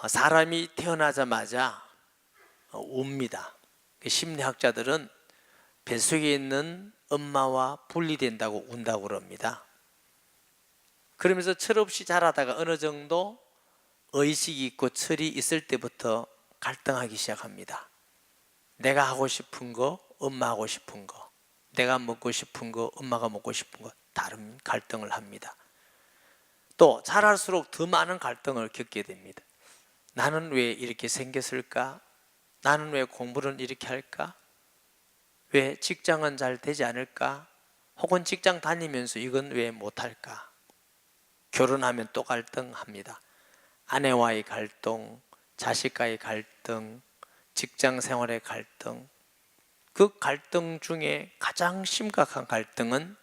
사람이 태어나자마자 웁니다. 심리학자들은 뱃속에 있는 엄마와 분리된다고 운다고 그럽니다. 그러면서 철없이 자라다가 어느 정도 의식이 있고 철이 있을 때부터 갈등하기 시작합니다. 내가 하고 싶은 거, 엄마 하고 싶은 거, 내가 먹고 싶은 거, 엄마가 먹고 싶은 거, 다른 갈등을 합니다. 또 자랄수록 더 많은 갈등을 겪게 됩니다. 나는 왜 이렇게 생겼을까? 나는 왜 공부를 이렇게 할까? 왜 직장은 잘 되지 않을까? 혹은 직장 다니면서 이건 왜 못할까? 결혼하면 또 갈등합니다. 아내와의 갈등, 자식과의 갈등, 직장 생활의 갈등. 그 갈등 중에 가장 심각한 갈등은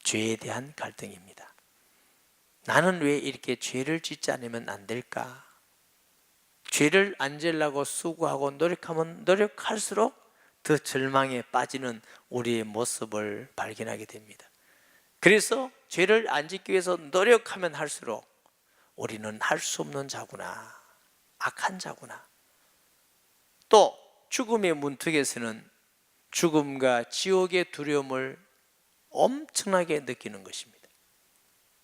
죄에 대한 갈등입니다. 나는 왜 이렇게 죄를 짓지 않으면 안 될까? 죄를 안 지으려고 수고하고 노력하면 노력할수록 더 절망에 빠지는 우리의 모습을 발견하게 됩니다. 그래서 죄를 안 짓기 위해서 노력하면 할수록 우리는 할 수 없는 자구나, 악한 자구나. 또 죽음의 문턱에서는 죽음과 지옥의 두려움을 엄청나게 느끼는 것입니다.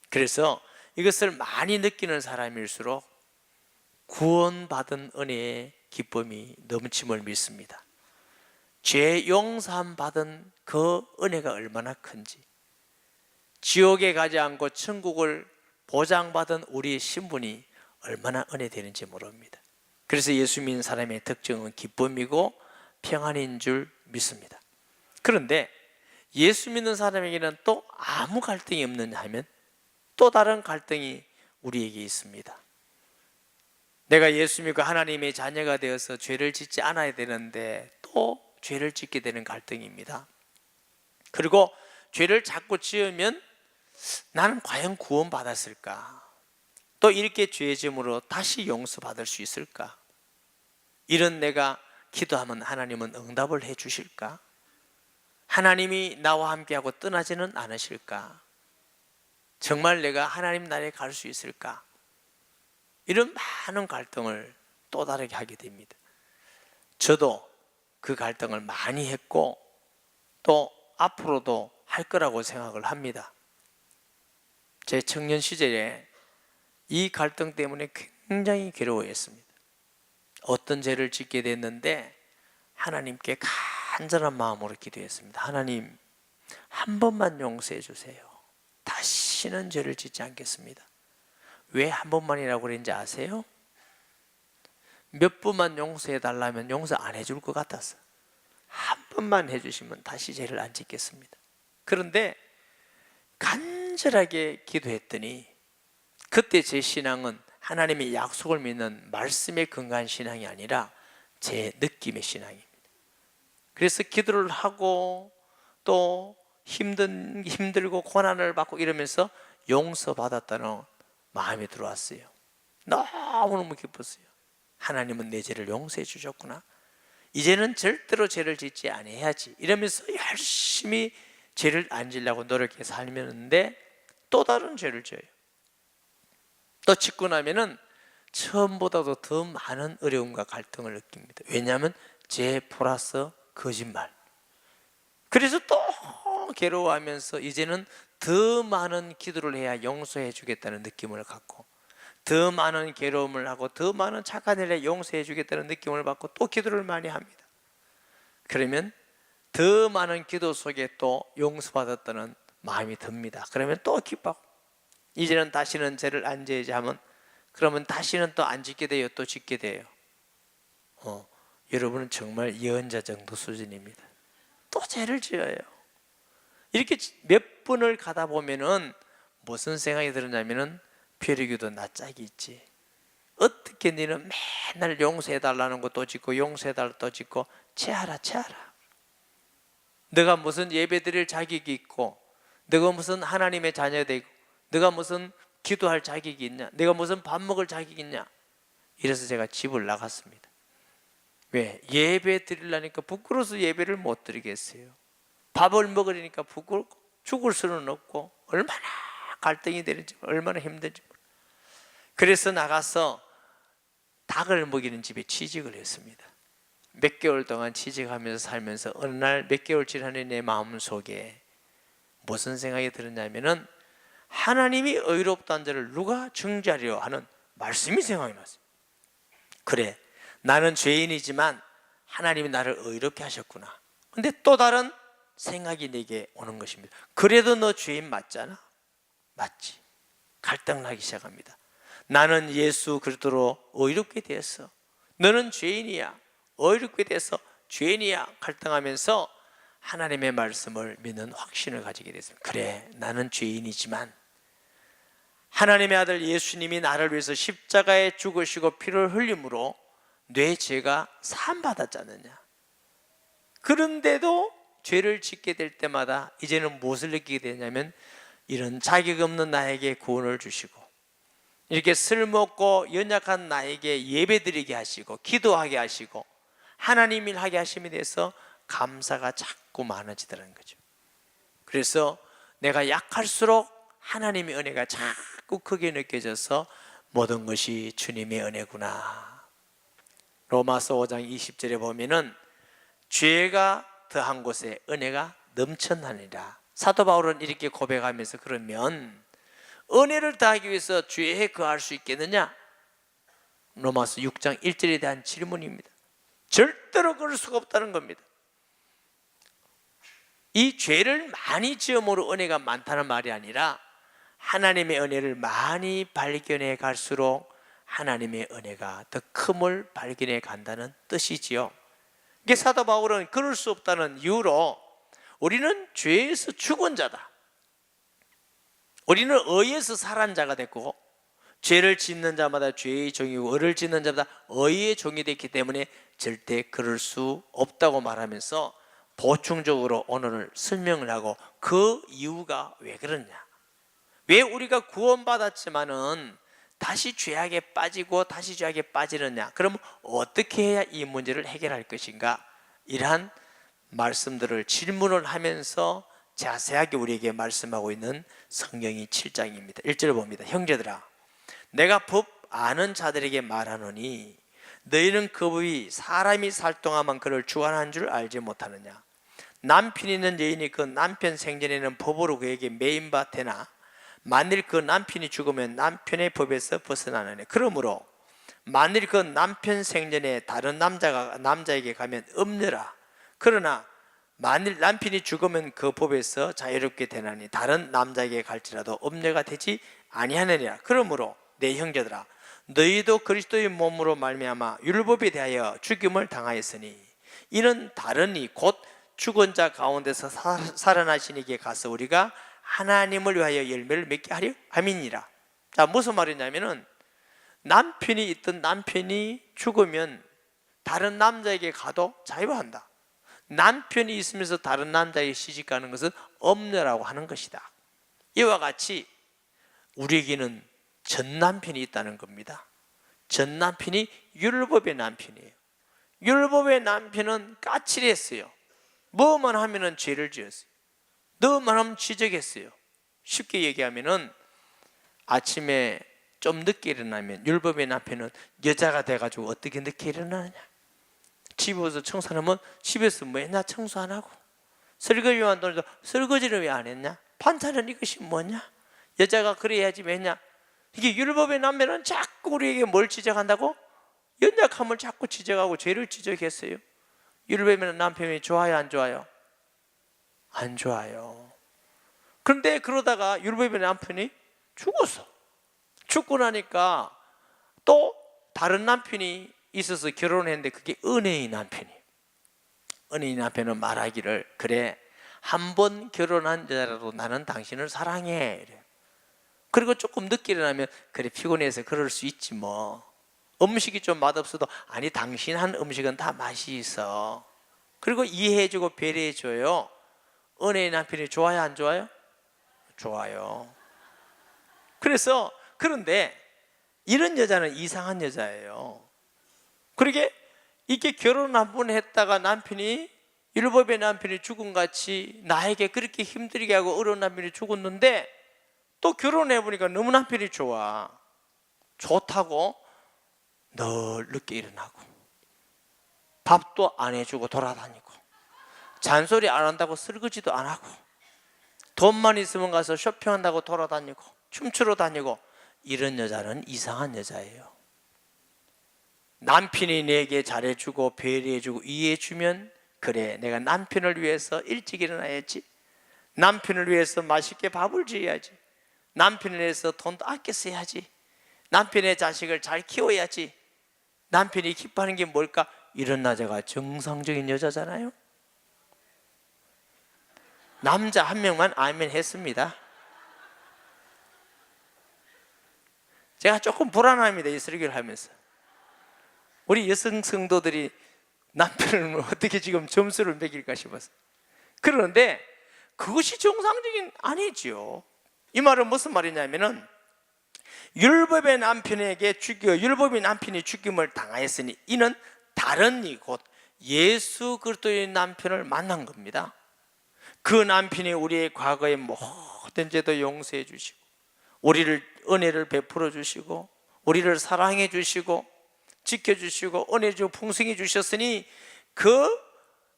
그래서 이것을 많이 느끼는 사람일수록 구원받은 은혜의 기쁨이 넘침을 믿습니다. 죄 용서함 받은 그 은혜가 얼마나 큰지, 지옥에 가지 않고 천국을 보장받은 우리의 신분이 얼마나 은혜되는지 모릅니다. 그래서 예수 믿는 사람의 특징은 기쁨이고 평안인 줄 믿습니다. 그런데 예수 믿는 사람에게는 또 아무 갈등이 없느냐 하면 또 다른 갈등이 우리에게 있습니다. 내가 예수 믿고 하나님의 자녀가 되어서 죄를 짓지 않아야 되는데 또 죄를 짓게 되는 갈등입니다. 그리고 죄를 자꾸 지으면 나는 과연 구원받았을까? 또 이렇게 죄 지음으로 다시 용서받을 수 있을까? 이런 내가 기도하면 하나님은 응답을 해 주실까? 하나님이 나와 함께하고 떠나지는 않으실까? 정말 내가 하나님 나라에 갈 수 있을까? 이런 많은 갈등을 또 다르게 하게 됩니다. 저도 그 갈등을 많이 했고 또 앞으로도 할 거라고 생각을 합니다. 제 청년 시절에 이 갈등 때문에 굉장히 괴로워했습니다. 어떤 죄를 짓게 됐는데 하나님께 간절한 마음으로 기도했습니다. 하나님, 한 번만 용서해 주세요. 다시는 죄를 짓지 않겠습니다. 왜 한 번만이라고 그랬는지 아세요? 몇 번만 용서해 달라면 용서 안 해줄 것 같아서 한 번만 해주시면 다시 죄를 안 짓겠습니다. 그런데 간절하게 기도했더니 그때 제 신앙은 하나님의 약속을 믿는 말씀에 근거한 신앙이 아니라 제 느낌의 신앙입니다. 그래서 기도를 하고 또 힘들고 고난을 받고 이러면서 용서받았다는 마음이 들어왔어요. 너무너무 기뻤어요. 하나님은 내 죄를 용서해 주셨구나. 이제는 절대로 죄를 짓지 않아야지 이러면서 열심히 죄를 안 지려고 노력해 살면는데 또 다른 죄를 져요. 또 짓고 나면은 처음보다도 더 많은 어려움과 갈등을 느낍니다. 왜냐하면 죄 플러스 거짓말. 그래서 또 괴로워하면서 이제는 더 많은 기도를 해야 용서해 주겠다는 느낌을 갖고 더 많은 괴로움을 하고 더 많은 착한 일에 용서해 주겠다는 느낌을 받고 또 기도를 많이 합니다. 그러면 더 많은 기도 속에 또 용서받았다는 마음이 듭니다. 그러면 또 기뻐하고 이제는 다시는 죄를 안 지어야지 하면 그러면 다시는 또 안 짓게 돼요. 또 짓게 돼요. 여러분은 정말 예언자 정도 수준입니다. 또 죄를 지어요. 이렇게 몇 번을 가다 보면은 무슨 생각이 들었냐면은 표리기도 나 짝이 있지. 어떻게 너는 맨날 용서해달라는 것도 짓고 용서해달라 또 짓고 채하라. 너가 무슨 예배 드릴 자격이 있고 너가 무슨 하나님의 자녀가 되고 너가 무슨 기도할 자격이 있냐? 내가 무슨 밥 먹을 자격이 있냐? 이래서 제가 집을 나갔습니다. 왜? 예배 드리려니까 부끄러워서 예배를 못 드리겠어요. 밥을 먹으려니까 부끄럽고 죽을 수는 없고 얼마나 갈등이 되는지 얼마나 힘든지. 그래서 나가서 닭을 먹이는 집에 취직을 했습니다. 몇 개월 동안 취직하면서 살면서 어느 날 몇 개월 지나는 내 마음속에 무슨 생각이 들었냐면은 하나님이 의롭다는 자를 누가 정죄하려 하는 말씀이 생각이 났어요. 그래, 나는 죄인이지만 하나님이 나를 의롭게 하셨구나. 근데 또 다른 생각이 내게 오는 것입니다. 그래도 너 죄인 맞잖아. 맞지. 갈등나기 시작합니다. 나는 예수 그리스도로 의롭게 되었어. 너는 죄인이야. 의롭게 돼서 죄인이야. 갈등하면서 하나님의 말씀을 믿는 확신을 가지게 됐습니다. 그래, 나는 죄인이지만 하나님의 아들 예수님이 나를 위해서 십자가에 죽으시고 피를 흘림으로 내 죄가 사함받았지 않느냐. 그런데도 죄를 짓게 될 때마다 이제는 무엇을 느끼게 되냐면 이런 자격 없는 나에게 구원을 주시고 이렇게 쓸모없고 연약한 나에게 예배드리게 하시고 기도하게 하시고 하나님 일하게 하심에 대해서 감사가 자꾸 많아지더라는 거죠. 그래서 내가 약할수록 하나님의 은혜가 자꾸 크게 느껴져서 모든 것이 주님의 은혜구나. 로마서 5장 20절에 보면은 죄가 더한 곳에 은혜가 넘쳐나니라. 사도 바울은 이렇게 고백하면서 그러면 은혜를 더하기 위해서 죄에 거할 수 있겠느냐? 로마서 6장 1절에 대한 질문입니다. 절대로 그럴 수가 없다는 겁니다. 이 죄를 많이 지음으로 은혜가 많다는 말이 아니라 하나님의 은혜를 많이 발견해 갈수록 하나님의 은혜가 더 큼을 발견해 간다는 뜻이지요. 이게 사도 바울은 그럴 수 없다는 이유로 우리는 죄에서 죽은 자다. 우리는 의에서 살한 자가 됐고 죄를 짓는 자마다 죄의 종이고 의를 짓는 자마다 의의 종이 됐기 때문에 절대 그럴 수 없다고 말하면서 보충적으로 오늘 설명을 하고 그 이유가 왜 그러냐, 왜 우리가 구원받았지만은 다시 죄악에 빠지고 다시 죄악에 빠지느냐, 그럼 어떻게 해야 이 문제를 해결할 것인가, 이러한 말씀들을 질문을 하면서 자세하게 우리에게 말씀하고 있는 성경이 7장입니다 1절을 봅니다. 형제들아, 내가 법 아는 자들에게 말하노니 너희는 그 법이 사람이 살 동안만 그를 주관한 줄 알지 못하느냐. 남편이 있는 여인이 그 남편 생전에는 법으로 그에게 매인 바 되나 만일 그 남편이 죽으면 남편의 법에서 벗어나느냐. 그러므로 만일 그 남편 생전에 다른 남자에게 가면 없느라. 그러나 만일 남편이 죽으면 그 법에서 자유롭게 되나니 다른 남자에게 갈지라도 엄려가 되지 아니하느니라. 그러므로 내 형제들아, 너희도 그리스도의 몸으로 말미암아 율법에 대하여 죽임을 당하였으니 이는 다른이 곧 죽은 자 가운데서 살아나신 이에게 가서 우리가 하나님을 위하여 열매를 맺게 하려 함이니라. 자, 무슨 말이냐면은 남편이 있던 남편이 죽으면 다른 남자에게 가도 자유한다. 남편이 있으면서 다른 남자에게 시집가는 것은 없느라고 하는 것이다. 이와 같이 우리에게는 전 남편이 있다는 겁니다. 전 남편이 율법의 남편이에요. 율법의 남편은 까칠했어요. 뭐만 하면은 죄를 지었어요. 너만 하면 지적했어요. 쉽게 얘기하면은 아침에 좀 늦게 일어나면 율법의 남편은 여자가 돼가지고 어떻게 늦게 일어나느냐. 집에서 청소하면 집에서 뭐 했냐, 청소 안 하고. 설거지만 돌려도 설거지를 왜 안 했냐, 반찬은 이것이 뭐냐, 여자가 그래야지 왜 했냐. 이게 율법의 남편은 자꾸 우리에게 뭘 지적한다고? 연약함을 자꾸 지적하고 죄를 지적했어요. 율법의 남편이 좋아요, 안 좋아요? 안 좋아요. 그런데 그러다가 율법의 남편이 죽었어. 죽고 나니까 또 다른 남편이 있어서 결혼했는데 그게 은혜의 남편이에요. 은혜의 남편은 말하기를, 그래, 한 번 결혼한 여자라도 나는 당신을 사랑해, 이래. 그리고 조금 늦게 일어나면 그래, 피곤해서 그럴 수 있지 뭐. 음식이 좀 맛없어도 아니, 당신 한 음식은 다 맛이 있어. 그리고 이해해주고 배려해줘요. 은혜의 남편이 좋아요, 안 좋아요? 좋아요. 그래서 그런데 이런 여자는 이상한 여자예요. 그러게 이게 결혼 한 번 했다가 남편이 율법의 남편이 죽음같이 나에게 그렇게 힘들게 하고 어려운 남편이 죽었는데 또 결혼해 보니까 너무 남편이 좋아. 좋다고 늘 늦게 일어나고 밥도 안 해주고 돌아다니고 잔소리 안 한다고 설거지도 안 하고 돈만 있으면 가서 쇼핑한다고 돌아다니고 춤추러 다니고, 이런 여자는 이상한 여자예요. 남편이 내게 잘해주고 배려해주고 이해해주면, 그래, 내가 남편을 위해서 일찍 일어나야지, 남편을 위해서 맛있게 밥을 지어야지, 남편을 위해서 돈도 아껴 써야지, 남편의 자식을 잘 키워야지, 남편이 기뻐하는 게 뭘까? 이런 여자가 정상적인 여자잖아요. 남자 한 명만 아멘 했습니다. 제가 조금 불안합니다, 이 설교를 하면서. 우리 여성 성도들이 남편을 어떻게 지금 점수를 매길까 싶어서. 그런데 그것이 정상적인 아니지요. 이 말은 무슨 말이냐면은, 율법의 남편에게 율법의 남편이 죽임을 당하였으니 이는 다른 이 곧 예수 그리스도의 남편을 만난 겁니다. 그 남편이 우리의 과거의 모든 죄도 용서해 주시고, 우리를 은혜를 베풀어 주시고, 우리를 사랑해 주시고, 지켜 주시고, 은혜 주고 풍성히 주셨으니, 그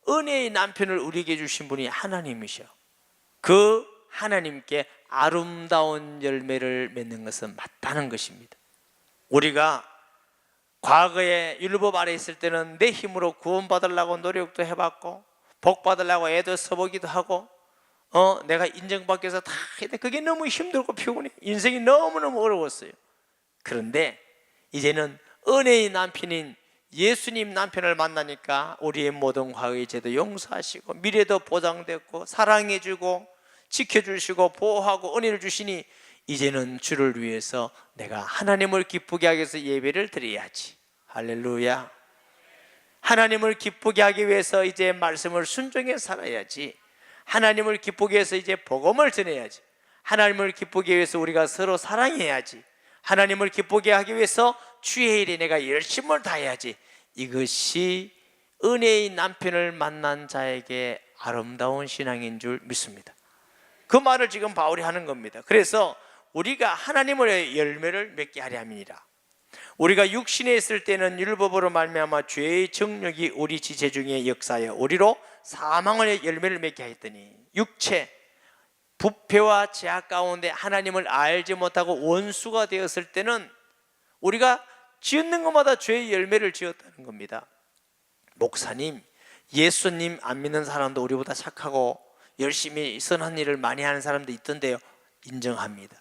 은혜의 남편을 우리에게 주신 분이 하나님이셔. 그 하나님께 아름다운 열매를 맺는 것은 맞다는 것입니다. 우리가 과거에 율법 아래 있을 때는 내 힘으로 구원받으려고 노력도 해봤고, 복 받으려고 애도 써보기도 하고, 내가 인정받기 위해서 다 했는데 그게 너무 힘들고 피곤해. 인생이 너무너무 어려웠어요. 그런데 이제는 은혜의 남편인 예수님 남편을 만나니까 우리의 모든 과거의 죄도 용서하시고, 미래도 보장됐고, 사랑해주고 지켜주시고 보호하고 은혜를 주시니, 이제는 주를 위해서 내가 하나님을 기쁘게 하기 위해서 예배를 드려야지. 할렐루야. 하나님을 기쁘게 하기 위해서 이제 말씀을 순종해 살아야지. 하나님을 기쁘게 해서 이제 복음을 전해야지. 하나님을 기쁘게 위해서 우리가 서로 사랑해야지. 하나님을 기쁘게 하기 위해서 주의 일에 내가 열심을 다해야지. 이것이 은혜의 남편을 만난 자에게 아름다운 신앙인 줄 믿습니다. 그 말을 지금 바울이 하는 겁니다. 그래서 우리가 하나님의 열매를 맺게 하려 함이니라. 우리가 육신에 있을 때는 율법으로 말미암아 죄의 정욕이 우리 지체 중에 역사하여 우리로 사망의 열매를 맺게 하였더니, 육체 부패와 죄악 가운데 하나님을 알지 못하고 원수가 되었을 때는 우리가 지었는 것마다 죄의 열매를 지었다는 겁니다. 목사님, 예수님 안 믿는 사람도 우리보다 착하고 열심히 선한 일을 많이 하는 사람도 있던데요. 인정합니다.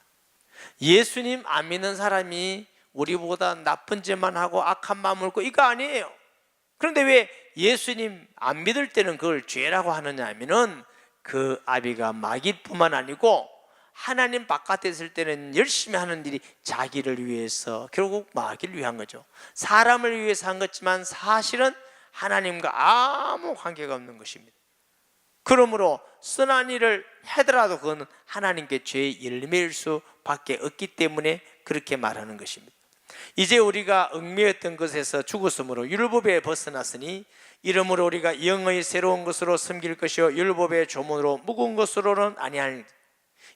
예수님 안 믿는 사람이 우리보다 나쁜 짓만 하고 악한 마음을 먹고 이거 아니에요. 그런데 왜 예수님 안 믿을 때는 그걸 죄라고 하느냐 하면은, 그 아비가 마귀일 뿐만 아니고 하나님 바깥에 있을 때는 열심히 하는 일이 자기를 위해서, 결국 마귀를 위한 거죠. 사람을 위해서 한 것지만 사실은 하나님과 아무 관계가 없는 것입니다. 그러므로 선한 일을 하더라도 그건 하나님께 죄의 열매일 수밖에 없기 때문에 그렇게 말하는 것입니다. 이제 우리가 얽매였던 것에서 죽었으므로 율법에 벗어났으니, 이러므로 우리가 영의 새로운 것으로 섬길 것이요 율법의 조문으로 묵은 것으로는 아니하니,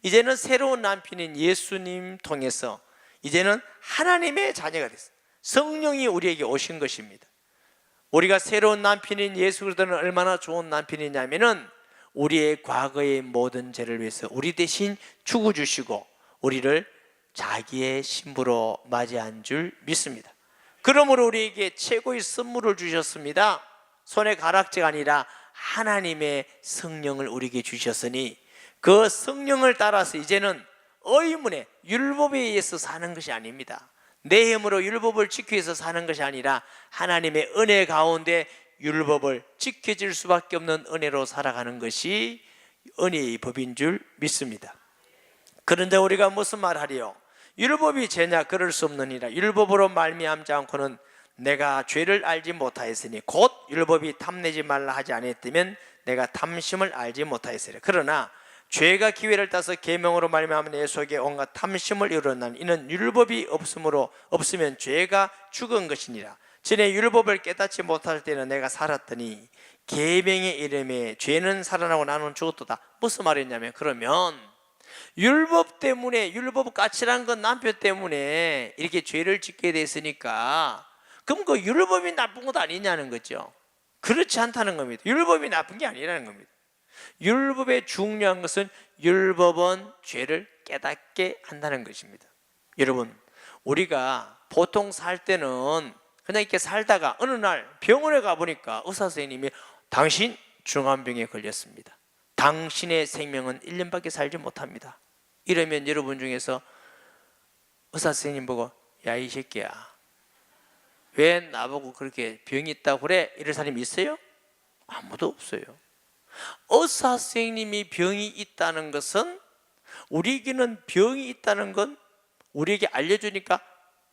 이제는 새로운 남편인 예수님 통해서 이제는 하나님의 자녀가 됐어요. 성령이 우리에게 오신 것입니다. 우리가 새로운 남편인 예수 그리스도는 얼마나 좋은 남편이냐면은, 우리의 과거의 모든 죄를 위해서 우리 대신 죽어주시고 우리를 자기의 신부로 맞이한 줄 믿습니다. 그러므로 우리에게 최고의 선물을 주셨습니다. 손에 가락지가 아니라 하나님의 성령을 우리에게 주셨으니, 그 성령을 따라서 이제는 의문에 율법에 의해서 사는 것이 아닙니다. 내 힘으로 율법을 지키기 위해서 사는 것이 아니라 하나님의 은혜 가운데 율법을 지켜질 수밖에 없는 은혜로 살아가는 것이 은혜의 법인 줄 믿습니다. 그런데 우리가 무슨 말하리요? 율법이 죄냐? 그럴 수 없느니라. 율법으로 말미암지 않고는 내가 죄를 알지 못하였으니, 곧 율법이 탐내지 말라 하지 않았다면 내가 탐심을 알지 못하였으리라. 그러나 죄가 기회를 따서 계명으로 말미암아 내 속에 온갖 탐심을 이루었나니, 이는 율법이 없으면 죄가 죽은 것이니라. 전에 율법을 깨닫지 못할 때는 내가 살았더니 계명의 이름에 죄는 살아나고 나는 죽었도다. 무슨 말이냐면, 그러면 율법 때문에, 율법 까칠한 건 남편 때문에 이렇게 죄를 짓게 됐으니까 그럼 그 율법이 나쁜 것 아니냐는 거죠. 그렇지 않다는 겁니다. 율법이 나쁜 게 아니라는 겁니다. 율법의 중요한 것은 율법은 죄를 깨닫게 한다는 것입니다. 여러분, 우리가 보통 살 때는 그냥 이렇게 살다가 어느 날 병원에 가보니까 의사 선생님이 당신 중환병에 걸렸습니다. 당신의 생명은 1년밖에 살지 못합니다. 이러면 여러분 중에서 의사 선생님 보고 야, 이 새끼야, 왜 나보고 그렇게 병이 있다고 그래? 이럴 사람이 있어요? 아무도 없어요. 의사 선생님이 병이 있다는 것은, 우리에게는 병이 있다는 건 우리에게 알려주니까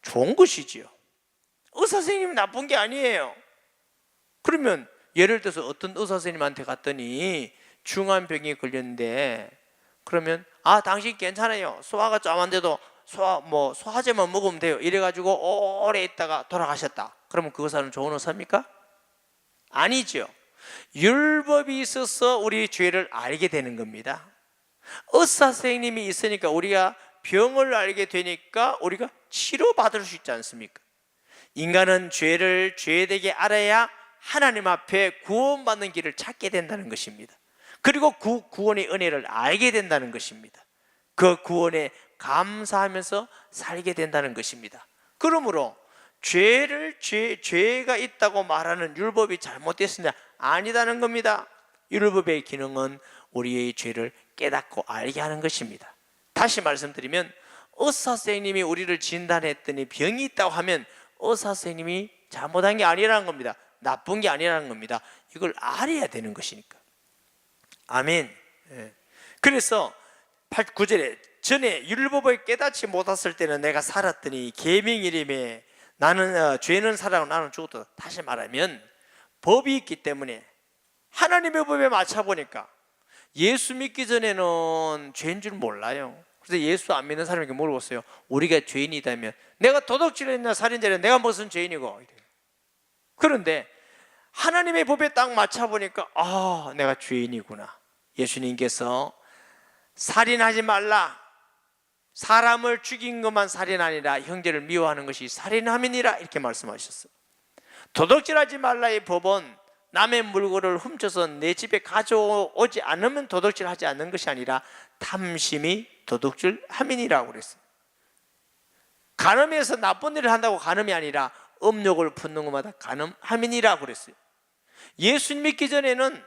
좋은 것이지요. 의사 선생님이 나쁜 게 아니에요. 그러면 예를 들어서 어떤 의사 선생님한테 갔더니 중환병에 걸렸는데, 그러면 당신 괜찮아요, 소화가 좀 안 돼도 소화제만 먹으면 돼요, 이래가지고 오래 있다가 돌아가셨다. 그러면 그 의사는 좋은 의사입니까? 아니죠. 율법이 있어서 우리 죄를 알게 되는 겁니다. 의사 선생님이 있으니까 우리가 병을 알게 되니까 우리가 치료받을 수 있지 않습니까? 인간은 죄를 죄되게 알아야 하나님 앞에 구원받는 길을 찾게 된다는 것입니다. 그리고 그 구원의 은혜를 알게 된다는 것입니다. 그 구원에 감사하면서 살게 된다는 것입니다. 그러므로 죄가 있다고 말하는 율법이 잘못됐느냐? 아니다는 겁니다. 율법의 기능은 우리의 죄를 깨닫고 알게 하는 것입니다. 다시 말씀드리면, 의사 선생님이 우리를 진단했더니 병이 있다고 하면 의사 선생님이 잘못한 게 아니라는 겁니다. 나쁜 게 아니라는 겁니다. 이걸 알아야 되는 것이니까. 아멘. 그래서 9절에 전에 율법을 깨닫지 못했을 때는 내가 살았더니 계명 이름에 나는 죄는 살아고 나는 죽었다. 다시 말하면 법이 있기 때문에 하나님의 법에 맞춰보니까, 예수 믿기 전에는 죄인 줄 몰라요. 그래서 예수 안 믿는 사람에게 물어봤어요. 우리가 죄인이다면, 내가 도둑질을 했나 살인자를 내가 무슨 죄인이고. 그런데 하나님의 법에 딱 맞춰보니까 내가 죄인이구나. 예수님께서 살인하지 말라, 사람을 죽인 것만 살인 아니라 형제를 미워하는 것이 살인함이니라, 이렇게 말씀하셨어요. 도둑질하지 말라의 법은 남의 물건을 훔쳐서 내 집에 가져오지 않으면 도둑질하지 않는 것이 아니라 탐심이 도둑질함이니라고 그랬어요. 간음해서 나쁜 일을 한다고 간음이 아니라 음욕을 품는 것마다 간음함이니라고 그랬어요. 예수 믿기 전에는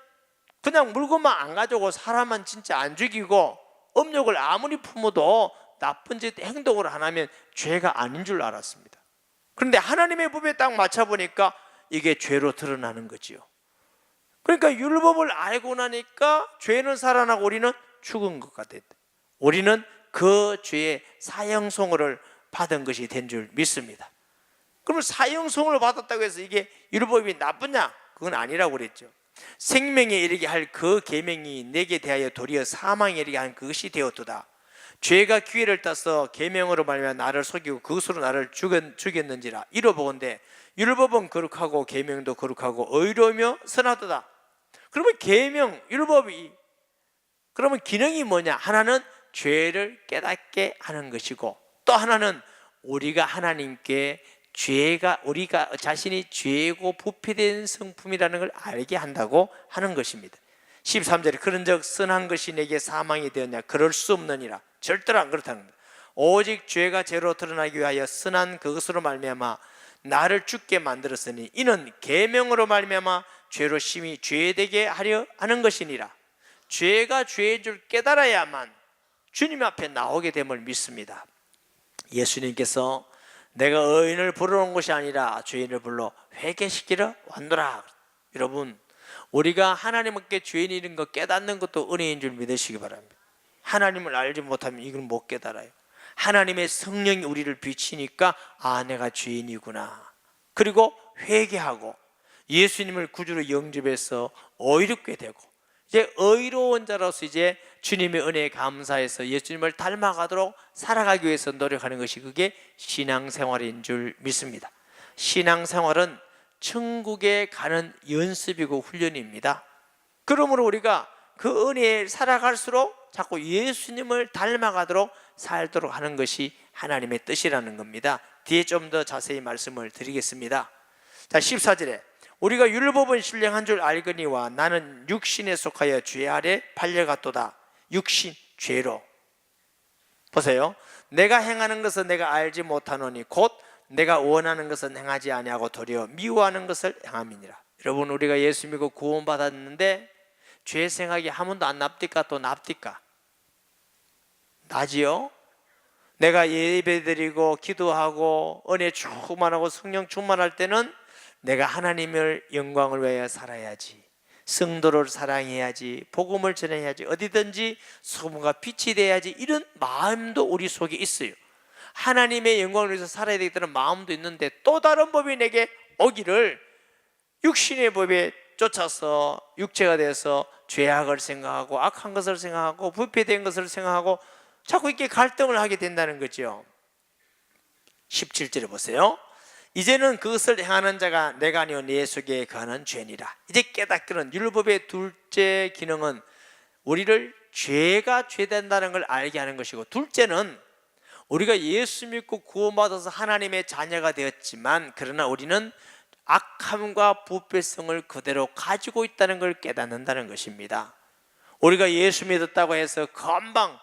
그냥 물건만 안 가져오고 사람만 진짜 안 죽이고 음욕을 아무리 품어도 나쁜 짓 행동을 안 하면 죄가 아닌 줄 알았습니다. 그런데 하나님의 법에 딱 맞춰보니까 이게 죄로 드러나는 거지요. 그러니까 율법을 알고 나니까 죄는 살아나고 우리는 죽은 것 같았다. 우리는 그 죄의 사형송을 받은 것이 된 줄 믿습니다. 그러면 사형송을 받았다고 해서 이게 율법이 나쁘냐? 그건 아니라고 그랬죠. 생명에 이르게 할 그 계명이 내게 대하여 도리어 사망에 이르게 한 그것이 되었도다. 죄가 기회를 따서 계명으로 말미암아 나를 속이고 그것으로 나를 죽였는지라. 이러보건대 율법은 거룩하고 계명도 거룩하고 의로우며 선하도다. 그러면 계명, 율법이 그러면 기능이 뭐냐? 하나는 죄를 깨닫게 하는 것이고, 또 하나는 우리가 하나님께 우리가 자신이 죄고 부패된 성품이라는 걸 알게 한다고 하는 것입니다. 13절에 그런즉 선한 것이 내게 사망이 되었냐? 그럴 수 없느니라. 절대로 안 그렇다는 겁니다. 오직 죄가 죄로 드러나기 위하여 선한 그것으로 말미암아 나를 죽게 만들었으니 이는 계명으로 말미암아 죄로 심히 죄되게 하려 하는 것이니라. 죄가 죄인 줄 깨달아야만 주님 앞에 나오게 됨을 믿습니다. 예수님께서 내가 의인을 부르는 것이 아니라 죄인을 불러 회개시키러 왔노라. 여러분, 우리가 하나님께 죄인인 거 깨닫는 것도 은혜인 줄 믿으시기 바랍니다. 하나님을 알지 못하면 이걸 못 깨달아요. 하나님의 성령이 우리를 비치니까 내가 죄인이구나. 그리고 회개하고 예수님을 구주로 영접해서 의롭게 되고, 이제 의로운 자로서 이제 주님의 은혜에 감사해서 예수님을 닮아가도록 살아가기 위해서 노력하는 것이 그게 신앙생활인 줄 믿습니다. 신앙생활은 천국에 가는 연습이고 훈련입니다. 그러므로 우리가 그 은혜에 살아갈수록 자꾸 예수님을 닮아가도록 살도록 하는 것이 하나님의 뜻이라는 겁니다. 뒤에 좀 더 자세히 말씀을 드리겠습니다. 자, 14절에 우리가 율법은 신령한 줄 알거니와 나는 육신에 속하여 죄 아래 팔려갔도다. 육신, 죄로. 보세요. 내가 행하는 것은 내가 알지 못하노니 곧 내가 원하는 것은 행하지 아니하고 도리어 미워하는 것을 행함이니라. 여러분, 우리가 예수 믿고 구원받았는데 죄 생각이 한 번도 안 납니까? 또 납니까? 나지요? 내가 예배드리고 기도하고 은혜 충만하고 성령 충만할 때는 내가 하나님을 영광을 위하여 살아야지, 성도를 사랑해야지, 복음을 전해야지, 어디든지 소금과 빛이 돼야지, 이런 마음도 우리 속에 있어요. 하나님의 영광을 위해서 살아야 되겠다는 마음도 있는데 또 다른 법이 내게 오기를 육신의 법에 쫓아서 육체가 돼서 죄악을 생각하고 악한 것을 생각하고 부패된 것을 생각하고 자꾸 이렇게 갈등을 하게 된다는 거죠. 17절에 보세요. 이제는 그것을 행하는 자가 내가 아니요 내 속에 거하는 죄니라. 이제 깨닫기는 율법의 둘째 기능은 우리를 죄가 죄된다는 걸 알게 하는 것이고, 둘째는 우리가 예수 믿고 구원받아서 하나님의 자녀가 되었지만 그러나 우리는 악함과 부패성을 그대로 가지고 있다는 걸 깨닫는다는 것입니다. 우리가 예수 믿었다고 해서 금방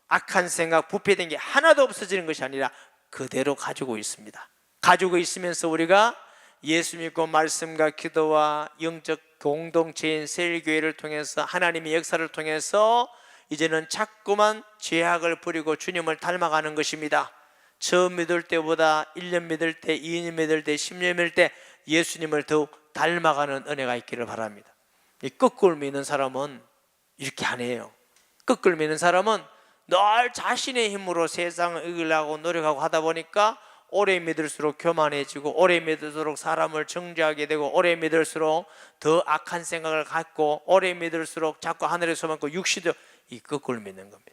악한 생각, 부패된 게 하나도 없어지는 것이 아니라 그대로 가지고 있습니다. 가지고 있으면서 우리가 예수 믿고 말씀과 기도와 영적 공동체인 세일교회를 통해서 하나님의 역사를 통해서 이제는 자꾸만 죄악을 버리고 주님을 닮아가는 것입니다. 처음 믿을 때보다 1년 믿을 때, 2년 믿을 때, 10년 믿을 때 예수님을 더욱 닮아가는 은혜가 있기를 바랍니다. 이 거꾸로 믿는 사람은 이렇게 안 해요. 거꾸로 믿는 사람은 늘 자신의 힘으로 세상을 이기려고 노력하고 하다 보니까 오래 믿을수록 교만해지고, 오래 믿을수록 사람을 정죄하게 되고, 오래 믿을수록 더 악한 생각을 갖고, 오래 믿을수록 자꾸 하늘에서 만고 육시도, 이 거꾸로 믿는 겁니다.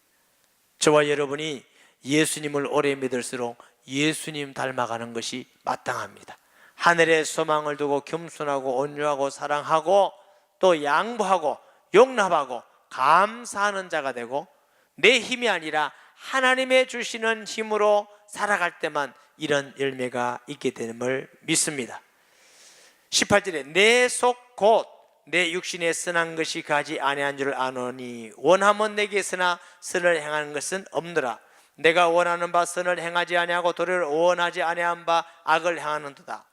저와 여러분이 예수님을 오래 믿을수록 예수님 닮아가는 것이 마땅합니다. 하늘에 소망을 두고 겸손하고 온유하고 사랑하고 또 양보하고 용납하고 감사하는 자가 되고, 내 힘이 아니라 하나님의 주시는 힘으로 살아갈 때만 이런 열매가 있게 됨을 믿습니다. 18절에 내 속 곧 내 육신에 선한 것이 가지 아니한 줄 아노니 원하면 내게 선하 선을 행하는 것은 없느라. 내가 원하는 바 선을 행하지 아니하고 도리를 원하지 아니한 바 악을 행하는도다.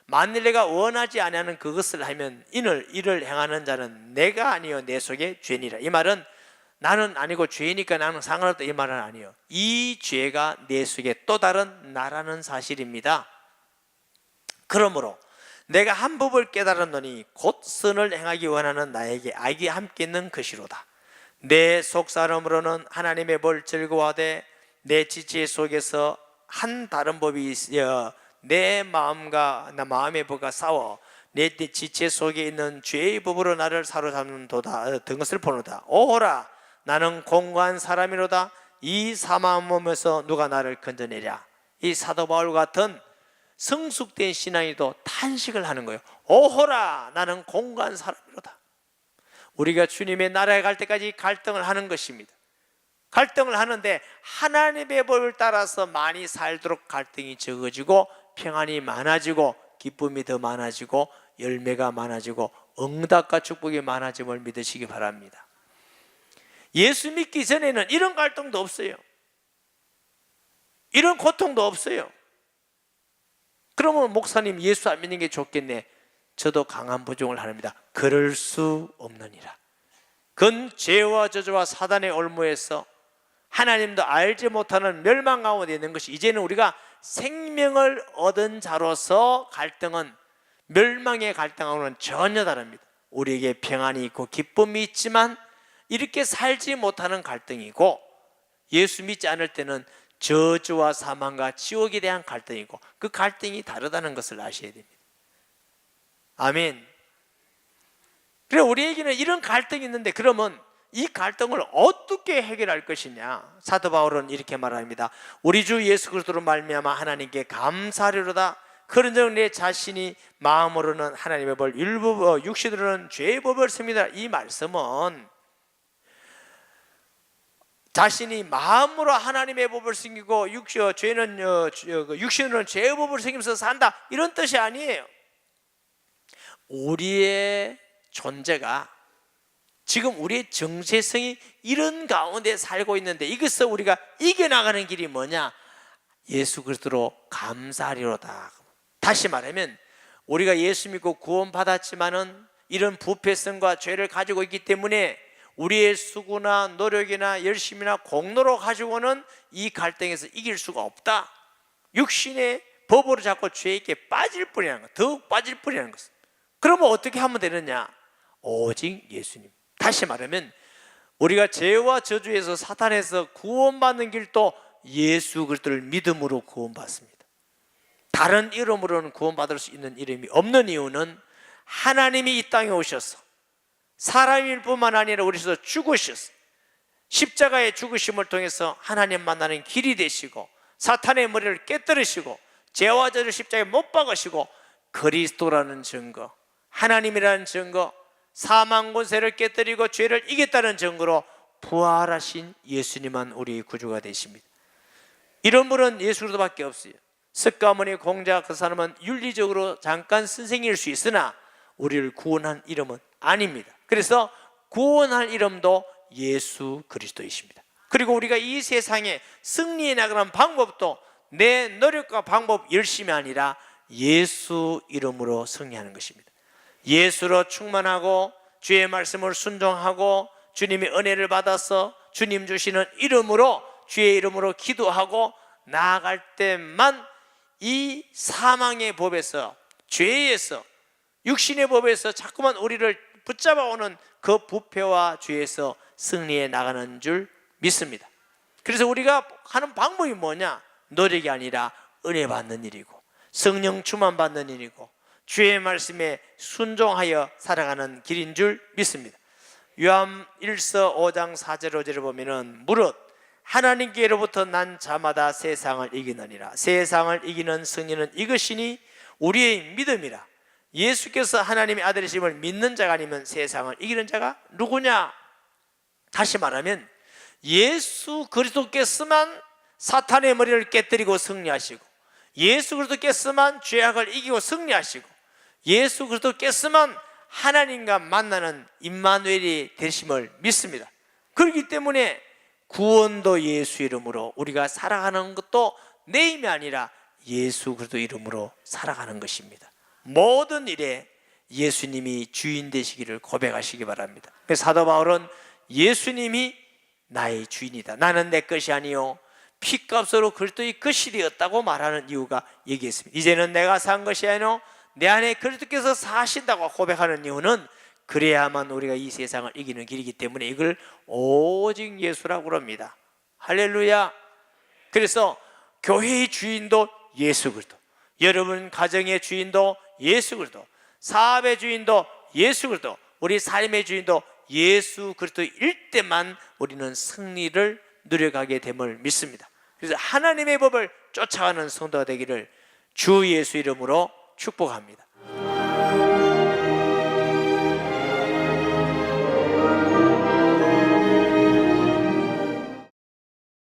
만일 내가 원하지 아니하는 그것을 하면 이를 행하는 자는 내가 아니요 내 속에 죄니라. 이 말은 나는 아니고 죄니까 나는 상관없다, 이 말은 아니요. 이 죄가 내 속에 또 다른 나라는 사실입니다. 그러므로 내가 한 법을 깨달았노니 곧 선을 행하기 원하는 나에게 악이 함께 있는 것이로다. 내 속사람으로는 하나님의 벌 즐거워하되 내 지체 속에서 한 다른 법이 있어 내 마음과 나 마음의 법과 싸워 내 지체 속에 있는 죄의 법으로 나를 사로잡는 도다 등 것을 보노다. 오호라, 나는 공고한 사람이로다. 이 사망 몸에서 누가 나를 건져내랴. 이 사도 바울 같은 성숙된 신앙이도 탄식을 하는 거예요. 오호라, 나는 공고한 사람이로다. 우리가 주님의 나라에 갈 때까지 갈등을 하는 것입니다. 갈등을 하는데 하나님의 법을 따라서 많이 살도록 갈등이 적어지고 평안이 많아지고 기쁨이 더 많아지고 열매가 많아지고 응답과 축복이 많아짐을 믿으시기 바랍니다. 예수 믿기 전에는 이런 갈등도 없어요. 이런 고통도 없어요. 그러면 목사님 예수 안 믿는 게 좋겠네. 저도 강한 부정을 합니다. 그럴 수 없느니라. 그건 죄와 저주와 사단의 올무에서 하나님도 알지 못하는 멸망 가운데 있는 것이, 이제는 우리가 생명을 얻은 자로서 갈등은 멸망의 갈등하고는 전혀 다릅니다. 우리에게 평안이 있고 기쁨이 있지만 이렇게 살지 못하는 갈등이고, 예수 믿지 않을 때는 저주와 사망과 지옥에 대한 갈등이고, 그 갈등이 다르다는 것을 아셔야 됩니다. 아멘. 그래, 우리에게는 이런 갈등이 있는데 그러면 이 갈등을 어떻게 해결할 것이냐? 사도 바울은 이렇게 말합니다. 우리 주 예수 그리스도로 말미암아 하나님께 감사하리로다. 그런즉 내 자신이 마음으로는 하나님의 벌, 육신으로는 죄의 법을 씁니다. 이 말씀은 자신이 마음으로 하나님의 법을 섬기고 육신으로는 죄의 법을 섬기면서 산다, 이런 뜻이 아니에요. 우리의 존재가 지금 우리의 정체성이 이런 가운데 살고 있는데 이것을 우리가 이겨나가는 길이 뭐냐? 예수 그리스도로 감사하리로다. 다시 말하면 우리가 예수 믿고 구원받았지만은 이런 부패성과 죄를 가지고 있기 때문에 우리의 수고나 노력이나 열심이나 공로로 가지고는 이 갈등에서 이길 수가 없다. 육신의 법으로 자꾸 죄에게 빠질 뿐이라는 것, 더욱 빠질 뿐이라는 것입니다. 그러면 어떻게 하면 되느냐? 오직 예수님. 다시 말하면 우리가 죄와 저주에서 사탄에서 구원받는 길도 예수 그리스도를 믿음으로 구원받습니다. 다른 이름으로는 구원받을 수 있는 이름이 없는 이유는 하나님이 이 땅에 오셔서 사람일 뿐만 아니라 우리에서 죽으셔서 십자가의 죽으심을 통해서 하나님 만나는 길이 되시고 사탄의 머리를 깨뜨리시고 죄와 저주를 십자가에 못 박으시고 그리스도라는 증거, 하나님이라는 증거, 사망 권세를 깨뜨리고 죄를 이겼다는 증거로 부활하신 예수님만 우리의 구주가 되십니다. 이런 분은 예수 그리스도밖에 없어요. 석가모니 공자 그 사람은 윤리적으로 잠깐 선생일 수 있으나 우리를 구원한 이름은 아닙니다. 그래서 구원할 이름도 예수 그리스도이십니다. 그리고 우리가 이 세상에 승리해 나가는 방법도 내 노력과 방법 열심이 아니라 예수 이름으로 승리하는 것입니다. 예수로 충만하고 주의 말씀을 순종하고 주님의 은혜를 받아서 주님 주시는 이름으로 주의 이름으로 기도하고 나아갈 때만 이 사망의 법에서 죄에서 육신의 법에서 자꾸만 우리를 붙잡아오는 그 부패와 죄에서 승리해 나가는 줄 믿습니다. 그래서 우리가 하는 방법이 뭐냐? 노력이 아니라 은혜 받는 일이고 성령 충만 받는 일이고 주의 말씀에 순종하여 살아가는 길인 줄 믿습니다. 요한 1서 5장 4절 5절을 보면은 무릇 하나님께로부터 난 자마다 세상을 이기느니라. 세상을 이기는 승리는 이것이니 우리의 믿음이라. 예수께서 하나님의 아들이심을 믿는 자가 아니면 세상을 이기는 자가 누구냐? 다시 말하면 예수 그리스도께서만 사탄의 머리를 깨뜨리고 승리하시고 예수 그리스도께서만 죄악을 이기고 승리하시고 예수 그리스도께서만 하나님과 만나는 임마누엘이 되심을 믿습니다. 그렇기 때문에 구원도 예수 이름으로 우리가 살아가는 것도 내 힘이 아니라 예수 그리스도 이름으로 살아가는 것입니다. 모든 일에 예수님이 주인 되시기를 고백하시기 바랍니다. 그래서 사도 바울은 예수님이 나의 주인이다. 나는 내 것이 아니요 피값으로 그리스도의 것이 되었다고 말하는 이유가 여기에 있습니다. 이제는 내가 산 것이 아니요 내 안에 그리스도께서 사신다고 고백하는 이유는 그래야만 우리가 이 세상을 이기는 길이기 때문에 이걸 오직 예수라고 합니다. 할렐루야. 그래서 교회의 주인도 예수 그리스도, 여러분 가정의 주인도 예수 그리스도, 사업의 주인도 예수 그리스도, 우리 삶의 주인도 예수 그리스도일 때만 우리는 승리를 누려가게 됨을 믿습니다. 그래서 하나님의 법을 쫓아가는 성도가 되기를 주 예수 이름으로 축복합니다.